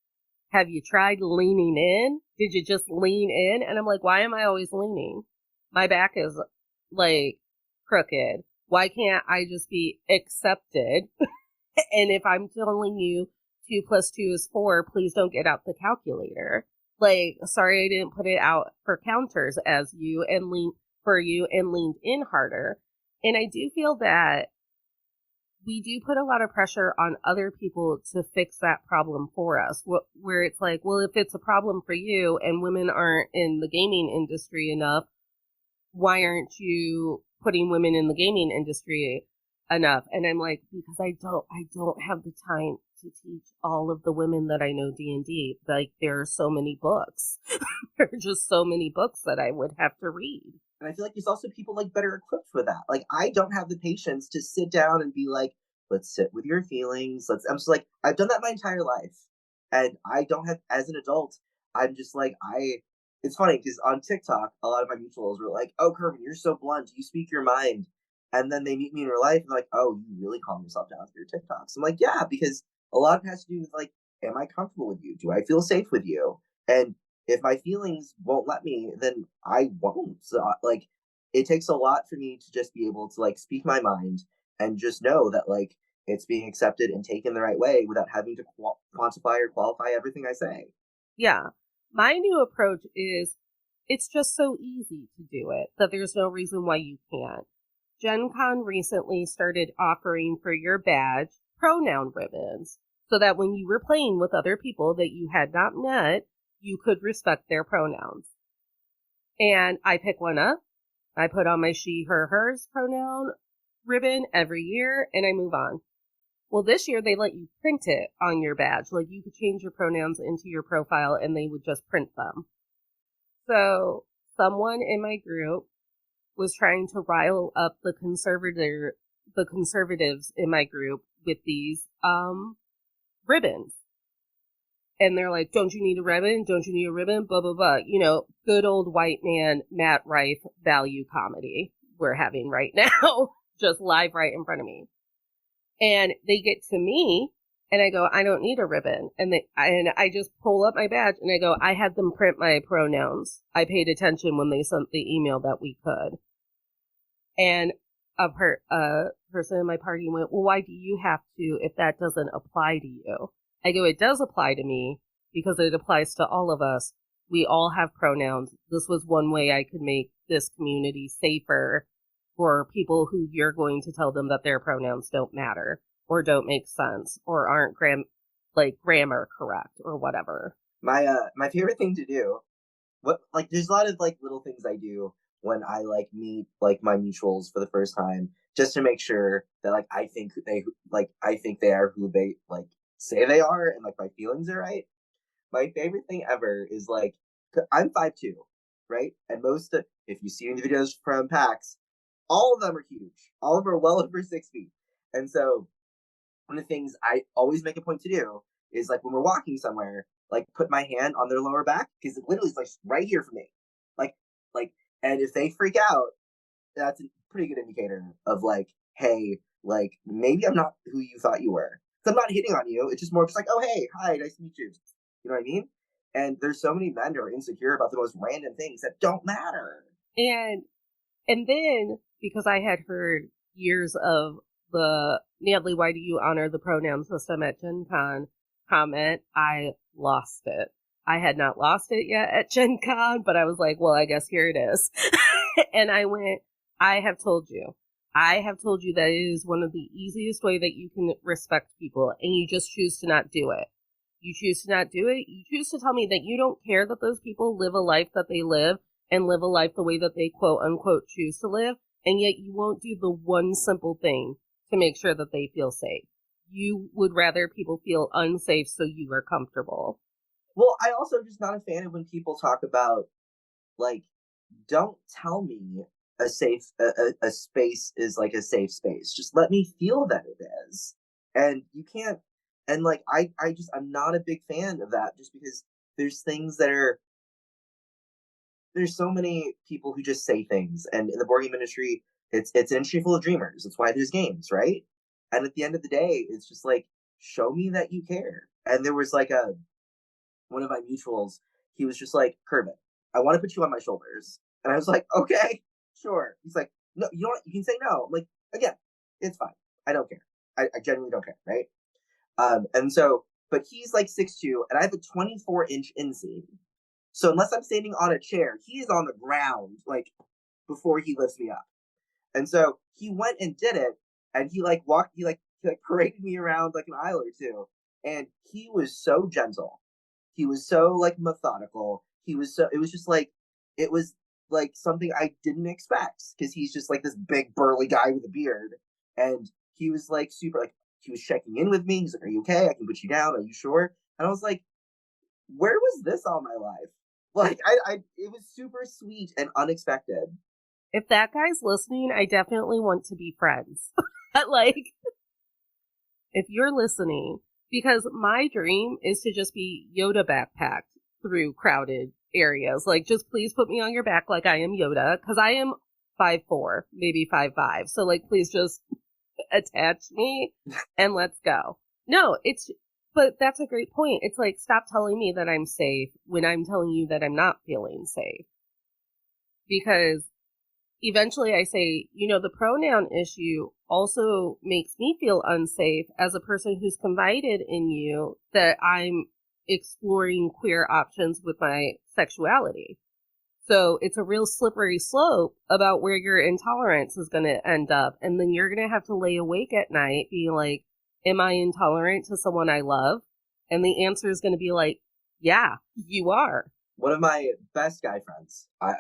have you tried leaning in? Did you just lean in? And I'm like, why am I always leaning? My back is like crooked. Why can't I just be accepted? And if I'm telling you 2 plus 2 is 4, please don't get out the calculator. Like, sorry, I didn't put it out for counters as you and leaned in harder. And I do feel that we do put a lot of pressure on other people to fix that problem for us, where it's like, well, if it's a problem for you and women aren't in the gaming industry enough, why aren't you putting women in the gaming industry enough? And I'm like, because I don't have the time to teach all of the women that I know D&D. Like, there are so many books. There are just so many books that I would have to read. And I feel like there's also people like better equipped for that. Like, I don't have the patience to sit down and be like, let's sit with your feelings. I'm just like, I've done that my entire life. And I don't have, as an adult, I'm just like, it's funny because on TikTok, a lot of my mutuals were like, oh, Kervin, you're so blunt. You speak your mind. And then they meet me in real life and they're like, oh, you really calm yourself down through your TikToks. I'm like, yeah, because a lot of it has to do with like, am I comfortable with you? Do I feel safe with you? And if my feelings won't let me, then I won't. So like, it takes a lot for me to just be able to like speak my mind and just know that like it's being accepted and taken the right way without having to quantify or qualify everything I say. Yeah. My new approach is it's just so easy to do it that there's no reason why you can't. Gen Con recently started offering for your badge pronoun ribbons so that when you were playing with other people that you had not met, you could respect their pronouns. And I pick one up. I put on my she, her, hers pronoun ribbon every year and I move on. Well, this year they let you print it on your badge. Like, you could change your pronouns into your profile and they would just print them. So someone in my group was trying to rile up the conservatives in my group with these ribbons. And they're like, don't you need a ribbon? Don't you need a ribbon? Blah, blah, blah. You know, good old white man, Matt Rife value comedy we're having right now. Just live right in front of me. And they get to me and I go, I don't need a ribbon. And I just pull up my badge and I go, I had them print my pronouns. I paid attention when they sent the email that we could. And a person in my party went, well, why do you have to if that doesn't apply to you? I go, it does apply to me because it applies to all of us. We all have pronouns. This was one way I could make this community safer for people who you're going to tell them that their pronouns don't matter or don't make sense or aren't grammar correct or whatever. My favorite thing to do, there's a lot of like little things I do when I like meet like my mutuals for the first time, just to make sure that like I think they are who they like say they are and like my feelings are right. My favorite thing ever is like, I'm 5'2", right? And if you see any videos from PAX, all of them are huge. All of them are well over 6 feet. And so one of the things I always make a point to do is like when we're walking somewhere, like put my hand on their lower back because it literally is like right here for me. Like, like, and if they freak out, that's a pretty good indicator of like, hey, like maybe I'm not who you thought you were. So I'm not hitting on you. It's just more just like, oh hey, hi, nice to meet you. You know what I mean? And there's so many men who are insecure about the most random things that don't matter. And then because I had heard years of the Natalie, why do you honor the pronoun system at Gen Con comment, I lost it. I had not lost it yet at Gen Con, but I was like, well, I guess here it is. And I went, I have told you that it is one of the easiest way that you can respect people, and you just choose to not do it. You choose to not do it. You choose to tell me that you don't care that those people live a life that they live and live a life the way that they quote unquote choose to live, and yet you won't do the one simple thing to make sure that they feel safe. You would rather people feel unsafe so you are comfortable. Well, I also just not a fan of when people talk about like, don't tell me a space is like a safe space. Just let me feel that it is. And you can't, and like I'm not a big fan of that, just because there's things that are, there's so many people who just say things, and in the board game industry, it's an industry full of dreamers. That's why there's games, right? And at the end of the day, it's just like, show me that you care. And there was like a one of my mutuals, he was just like, Kervin, I want to put you on my shoulders. And I was like, okay, sure. He's like, no, you know what? You can say no. I'm like, again, it's fine. I don't care. I genuinely don't care, right? And so, but he's like 6'2", and I have a 24-inch inseam. So unless I'm standing on a chair, he is on the ground, like, before he lifts me up. And so he went and did it, and he like walked, he like paraded me around like an aisle or two, and he was so gentle. He was so like methodical. He was so, it was just like, it was like something I didn't expect, because he's just like this big burly guy with a beard, and he was like super like, he was checking in with me. He's like, "Are you okay? I can put you down. Are you sure?" And I was like, "Where was this all my life?" Like, it was super sweet and unexpected. If that guy's listening, I definitely want to be friends. Like, if you're listening, because my dream is to just be Yoda backpacked through crowded areas. Like, just please put me on your back like I am Yoda, because I am 5'4", maybe 5'5". So, like, please just attach me and let's go. No, but that's a great point. It's like, stop telling me that I'm safe when I'm telling you that I'm not feeling safe. Because eventually I say, the pronoun issue also makes me feel unsafe as a person who's confided in you that I'm exploring queer options with my sexuality. So it's a real slippery slope about where your intolerance is going to end up. And then you're going to have to lay awake at night being like, am I intolerant to someone I love? And the answer is going to be like, yeah, you are. One of my best guy friends, I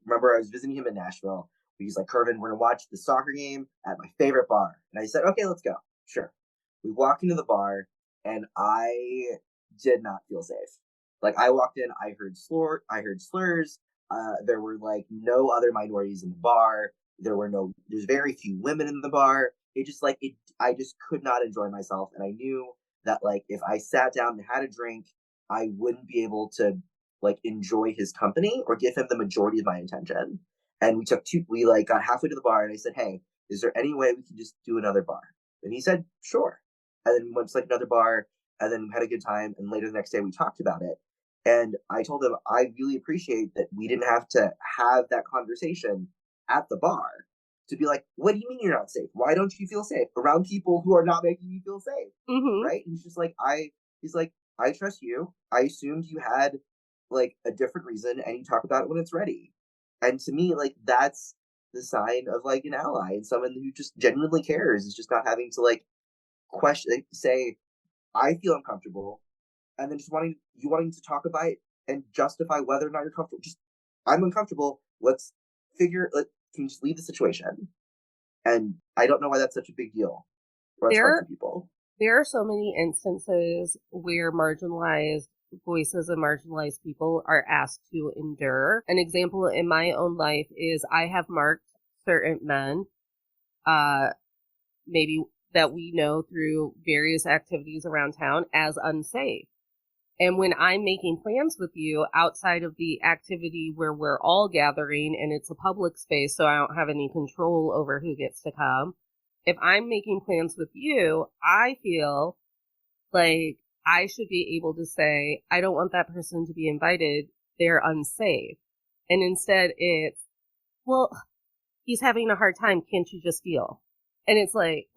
remember I was visiting him in Nashville. He's like, Kervin, we're going to watch the soccer game at my favorite bar. And I said, okay, let's go. Sure. We walked into the bar, and I did not feel safe. Like, I walked in, I heard slurs. There were like no other minorities in the bar. There's very few women in the bar. I just could not enjoy myself. And I knew that like, if I sat down and had a drink, I wouldn't be able to like enjoy his company or give him the majority of my attention. And we like got halfway to the bar, and I said, hey, is there any way we can just do another bar? And he said, sure. And then we went to like another bar, and then we had a good time. And later the next day we talked about it. And I told him, I really appreciate that we didn't have to have that conversation at the bar to be like, what do you mean you're not safe? Why don't you feel safe around people who are not making you feel safe? Mm-hmm. Right? And he's just like, he's like, I trust you. I assumed you had like a different reason, and you talk about it when it's ready. And to me, like, that's the sign of like an ally and someone who just genuinely cares. Is just not having to like question, say, I feel uncomfortable, and then just wanting to talk about it and justify whether or not you're comfortable. Just, I'm uncomfortable. Can you just leave the situation? And I don't know why that's such a big deal. Or that's hard for people. There are so many instances where marginalized voices and marginalized people are asked to endure. An example in my own life is I have marked certain men, maybe that we know through various activities around town, as unsafe. And when I'm making plans with you outside of the activity where we're all gathering and it's a public space, so I don't have any control over who gets to come, if I'm making plans with you, I feel like I should be able to say, I don't want that person to be invited. They're unsafe. And instead it's, well, he's having a hard time. Can't you just deal? And it's like,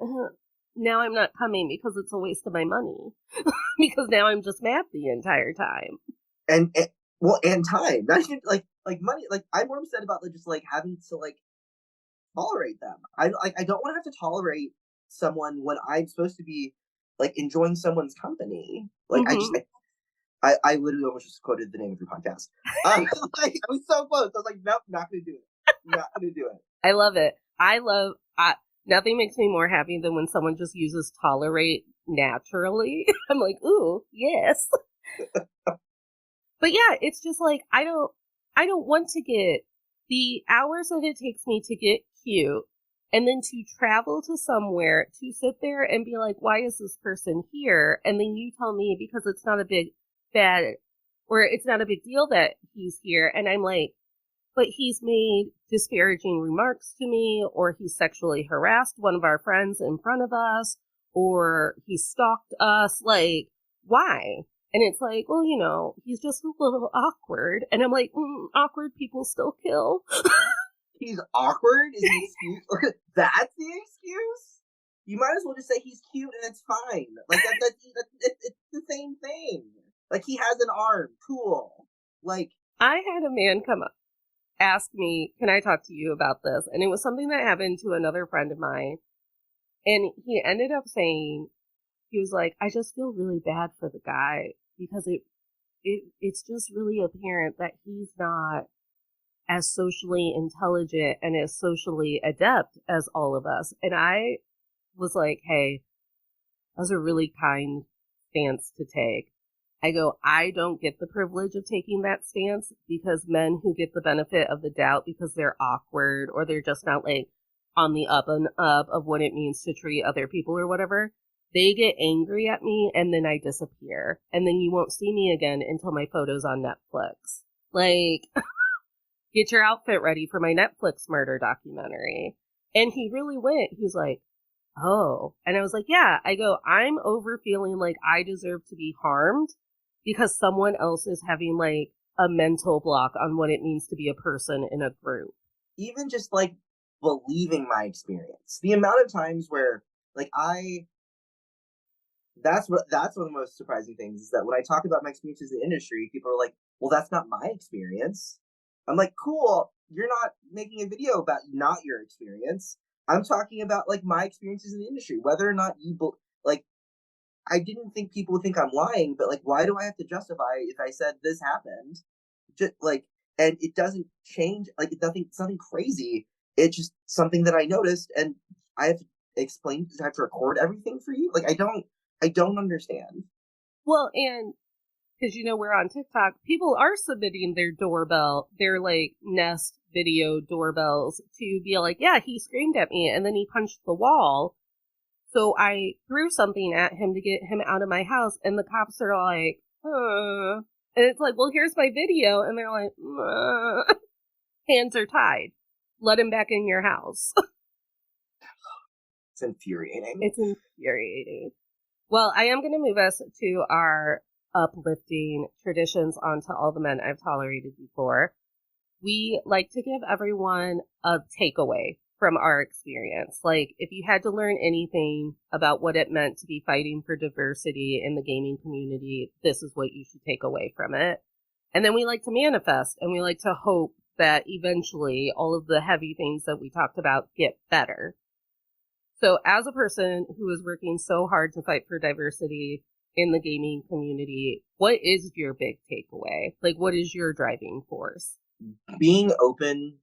now I'm not coming because it's a waste of my money. Because now I'm just mad the entire time. And time. Not even like money. Like, I'm more upset about like just like having to like tolerate them. I don't want to have to tolerate someone when I'm supposed to be like enjoying someone's company. Like Mm-hmm. I literally almost just quoted the name of your podcast. Like I was so close. I was like, nope, not gonna do it. Not gonna do it. I love it. Nothing makes me more happy than when someone just uses tolerate naturally. I'm like, ooh, yes. But yeah, it's just like I don't want to get the hours that it takes me to get cute and then to travel to somewhere to sit there and be like, why is this person here? And then you tell me because it's not a big bad or it's not a big deal that he's here. And I'm like, but he's made disparaging remarks to me, or he sexually harassed one of our friends in front of us, or he stalked us. Like, why? And it's like, well, you know, he's just a little awkward. And I'm like, awkward people still kill. He's awkward is an excuse. That's the excuse. You might as well just say he's cute and it's fine. Like it's the same thing. Like he has an arm, cool. Like I had a man come up, ask me, can I talk to you about this? And it was something that happened to another friend of mine. And he ended up saying, he was like, I just feel really bad for the guy because it's just really apparent that he's not as socially intelligent and as socially adept as all of us. And I was like, hey, that was a really kind stance to take. I go, I don't get the privilege of taking that stance because men who get the benefit of the doubt because they're awkward or they're just not like on the up and up of what it means to treat other people or whatever, they get angry at me and then I disappear. And then you won't see me again until my photo's on Netflix. Like, get your outfit ready for my Netflix murder documentary. And he really went. He was like, oh. And I was like, yeah. I go, I'm over feeling like I deserve to be harmed because someone else is having like a mental block on what it means to be a person in a group. even just like believing my experience. The amount of times where like that's one of the most surprising things is that when I talk about my experiences in the industry, people are like, well, that's not my experience. I'm like, cool, you're not making a video about not your experience. I'm talking about like my experiences in the industry, whether or not like I didn't think people would think I'm lying, but like why do I have to justify if I said this happened? Just like and it doesn't change like it's nothing crazy. It's just something that I noticed and I have to explain I have to record everything for you. Like I don't understand. Well, and because you know we're on TikTok, people are submitting their doorbell, their like Nest video doorbells to be like, yeah, he screamed at me and then he punched the wall. So I threw something at him to get him out of my house, and the cops are like, and it's like, well, here's my video, and they're like, hands are tied. Let him back in your house. It's infuriating. It's infuriating. Well, I am going to move us to our uplifting traditions onto all the men I've tolerated before. We like to give everyone a takeaway from our experience. Like, if you had to learn anything about what it meant to be fighting for diversity in the gaming community, this is what you should take away from it. And then we like to manifest and we like to hope that eventually all of the heavy things that we talked about get better. So, as a person who is working so hard to fight for diversity in the gaming community, what is your big takeaway? Like, what is your driving force? Being open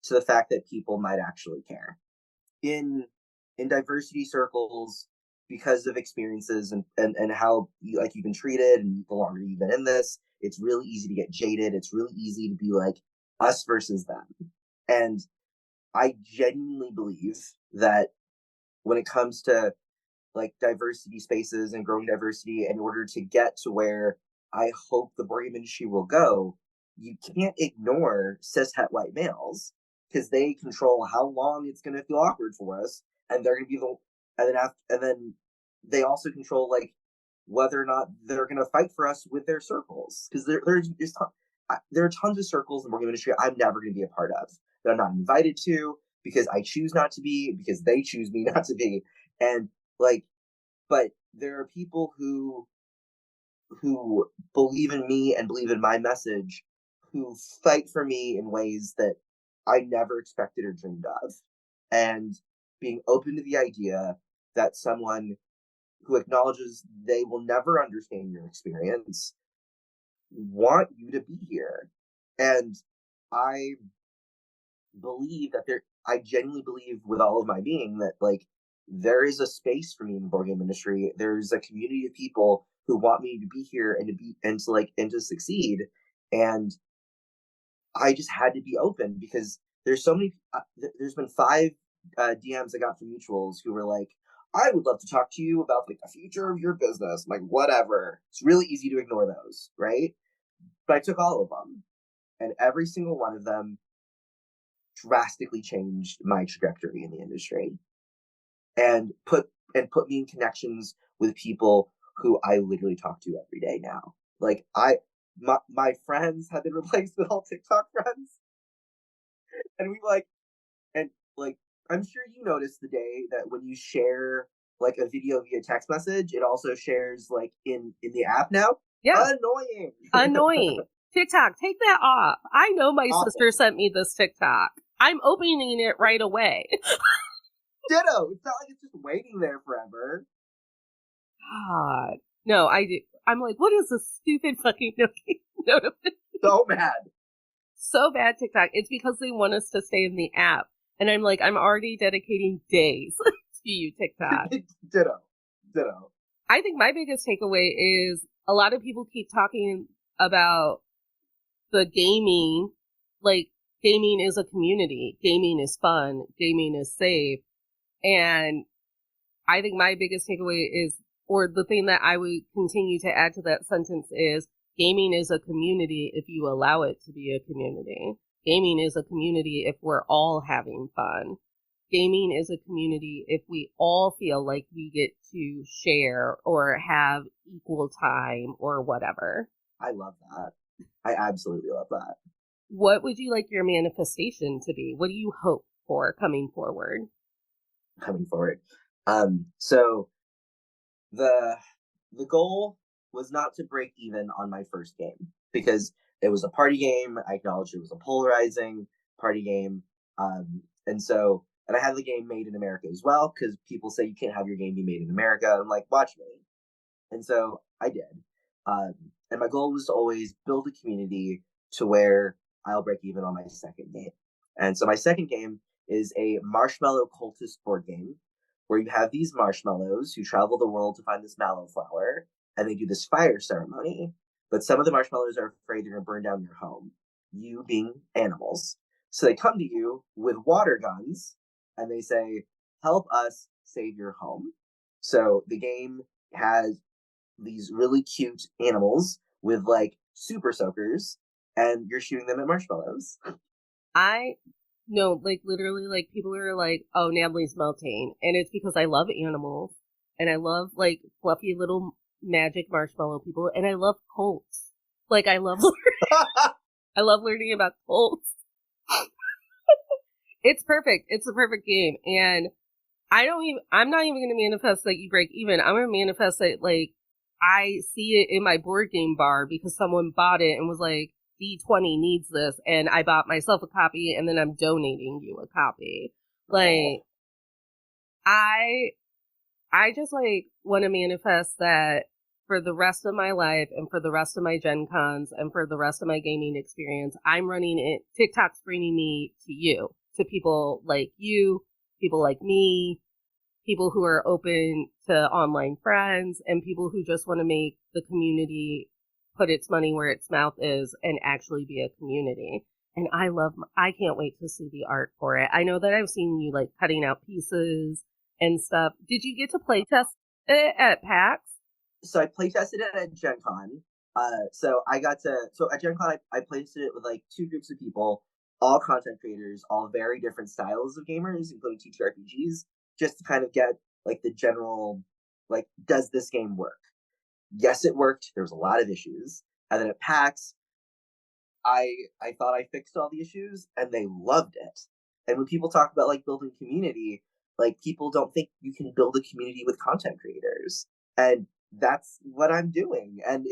to the fact that people might actually care in diversity circles because of experiences and how you've been treated and the longer you've been in this, it's really easy to get jaded. It's really easy to be like us versus them. And I genuinely believe that when it comes to like diversity spaces and growing diversity, in order to get to where I hope the board game industry will go, you can't ignore cishet white males because they control how long it's going to feel awkward for us, and they're going to be the and then they also control like whether or not they're going to fight for us with their circles because there are tons of circles in the board game industry I'm never going to be a part of that I'm not invited to because I choose not to be because they choose me not to be, and like, but there are people who believe in me and believe in my message, who fight for me in ways that I never expected or dreamed of. And being open to the idea that someone who acknowledges they will never understand your experience, want you to be here. And I believe that I genuinely believe with all of my being that like there is a space for me in the board game industry. There's a community of people who want me to be here and to be and to succeed. And I just had to be open because there's so many. There's been five DMs I got from mutuals who were like, "I would love to talk to you about like the future of your business." I'm like, whatever. It's really easy to ignore those, right? But I took all of them, and every single one of them drastically changed my trajectory in the industry, and put me in connections with people who I literally talk to every day now. Like my friends have been replaced with all TikTok friends, and we like and like I'm sure you noticed the day that when you share like a video via text message, it also shares like in the app now. Yeah. Annoying. Annoying. TikTok, take that off. I know my Awful. sister sent me this TikTok. I'm opening it right away. Ditto. It's not like it's just waiting there forever. God. No, I do. I'm like, what is this stupid fucking notification? So mad. So bad, TikTok. It's because they want us to stay in the app. And I'm like, I'm already dedicating days to you, TikTok. Ditto. I think my biggest takeaway is a lot of people keep talking about the gaming, like gaming is a community, gaming is fun, gaming is safe. And I think my biggest takeaway is, or the thing that I would continue to add to that sentence is, gaming is a community if you allow it to be a community. Gaming is a community if we're all having fun. Gaming is a community if we all feel like we get to share or have equal time or whatever. I love that. I absolutely love that. What would you like your manifestation to be? What do you hope for coming forward? So the goal was not to break even on my first game because it was a party game. I acknowledged it was a polarizing party game. And I had the game made in America as well because people say you can't have your game be made in America. I'm like, watch me. And so I did. And my goal was to always build a community to where I'll break even on my second game. And so my second game is a marshmallow cultist board game where you have these marshmallows who travel the world to find this mallow flower, and they do this fire ceremony. But some of the marshmallows are afraid they're going to burn down your home, you being animals. So they come to you with water guns, and they say, help us save your home. So the game has these really cute animals with like super soakers, and you're shooting them at marshmallows. I know, like literally, like people are like, "Oh, Natalie's melting," and it's because I love animals and I love like fluffy little magic marshmallow people, and I love cults. Like I love learning about cults. It's perfect. It's a perfect game, and I'm not even going to manifest that you break even. I'm going to manifest that like I see it in my board game bar because someone bought it and was like, D20 needs this, and I bought myself a copy, and then I'm donating you a copy. Like, I just like want to manifest that for the rest of my life and for the rest of my Gen Cons and for the rest of my gaming experience, I'm running it. TikTok's bringing me to you, to people like you, people like me, people who are open to online friends, and people who just want to make the community put its money where its mouth is and actually be a community. And I can't wait to see the art for it. I know that I've seen you like cutting out pieces and stuff. Did you get to play test it at PAX? So I play tested it at Gen Con. So at Gen Con, I played it with like two groups of people, all content creators, all very different styles of gamers, including TTRPGs, just to kind of get like the general, like, does this game work? Yes, it worked. There was a lot of issues. And then at PAX, I thought I fixed all the issues, and they loved it. And when people talk about like building community, like people don't think you can build a community with content creators, and that's what I'm doing. And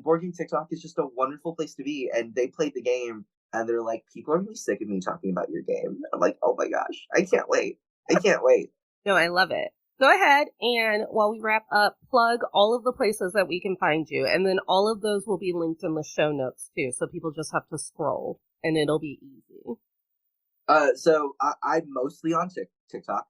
Board Game TikTok is just a wonderful place to be. And they played the game, and they're like, people are really sick of me talking about your game. I'm like, oh my gosh, I can't wait. No, I love it. go ahead and while we wrap up, plug all of the places that we can find you. And then all of those will be linked in the show notes too. So people just have to scroll and it'll be easy. So I'm mostly on TikTok.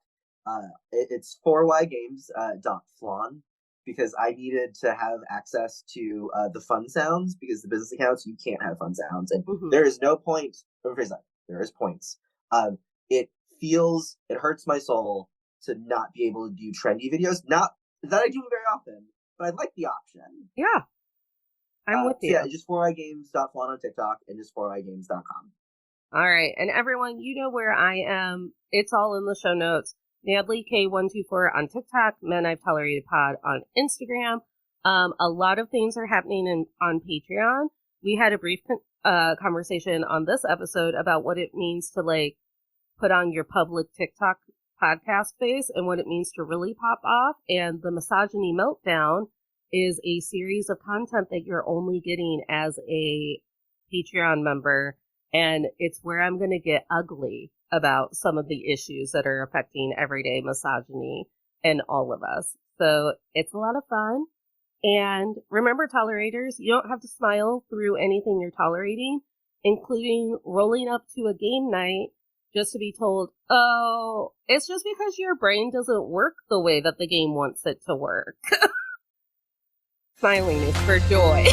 It's 4ygames dot flan because I needed to have access to the fun sounds because the business accounts you can't have fun sounds and there is no point. There is points. It hurts my soul to not be able to do trendy videos. Not that I do them very often, but I like the option. Yeah, I'm with you. So yeah, just 4ygames dot flan on TikTok and just 4ygames.com. All right. And everyone, you know where I am. It's all in the show notes. Natalie K124 on TikTok, Men I've Tolerated Pod on Instagram. A lot of things are happening on Patreon. We had a brief conversation on this episode about what it means to like put on your public TikTok podcast face and what it means to really pop off. And the Misogyny Meltdown is a series of content that you're only getting as a Patreon member. And it's where I'm going to get ugly about some of the issues that are affecting everyday misogyny and all of us. So it's a lot of fun. And remember, tolerators, you don't have to smile through anything you're tolerating, including rolling up to a game night just to be told, oh, it's just because your brain doesn't work the way that the game wants it to work. Smiling is for joy.